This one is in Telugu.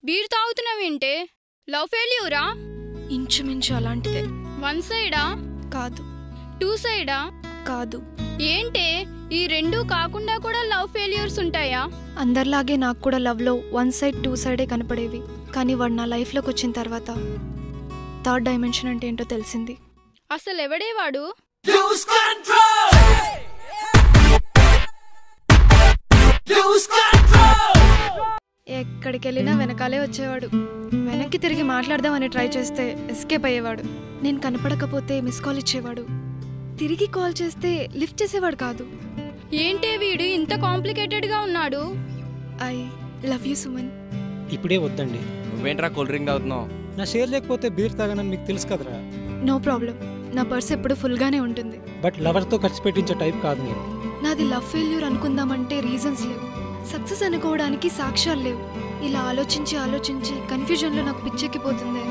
బీర్ తాగుతున్నావేంటే? లవ్ ఫెయిల్యూరా? ఇంచుమించు అలాంటిదే. వన్ సైడా? కాదు. టూ సైడా? కాదు. ఏంటే ఈ రెండు కాకుండా కూడా లవ్ ఫెయిల్యూర్స్ ఉంటాయా? అందరిలాగే నాకు కూడా లవ్లో వన్ సైడ్ టూ సైడే కనపడేవి. కానీ వాడు నా లైఫ్లోకి వచ్చిన తర్వాత థర్డ్ డైమెన్షన్ అంటే ఏంటో తెలిసింది. అసలు ఎవడే వాడు? ఎక్కడికి వెళ్ళినా వెనకాలే వచ్చేవాడు. వెనక్కి తిరిగి మాట్లాడదామని ట్రై చేస్తే ఎస్కేప్ అయ్యేవాడు. నేను కనపడకపోతే మిస్ కాల్ ఇచ్చేవాడు. తిరిగి కాల్ చేస్తే లిఫ్ట్ చేసేవాడు కాదు. ఏంటే వీడు ఇంత కాంప్లికేటెడ్గా ఉన్నాడు? I love you Suman. ఇప్పుడే వద్దండి. నువ్వేంట్రా కూల్ డ్రింక్ తాగుతున్నావు? నా షేర్ లేకపోతే బీర్ తాగనని మీకు తెలుసు కదరా. No problem. నా పర్స్ ఎప్పుడు ఫుల్గానే ఉంటుంది. బట్ లవర్తో ఖర్చు పెట్టించే టైప్ కాదు నేను. నాది లవ్ ఫెయిల్యూర్ అనుకుందామంటే రీజన్స్ లేవు, సక్సెస్ అనుకోవడానికి సాక్ష్యాలు లేవు. ఇలా ఆలోచించి ఆలోచించి కన్ఫ్యూజన్లో నాకు పిచ్చెక్కిపోతుంది.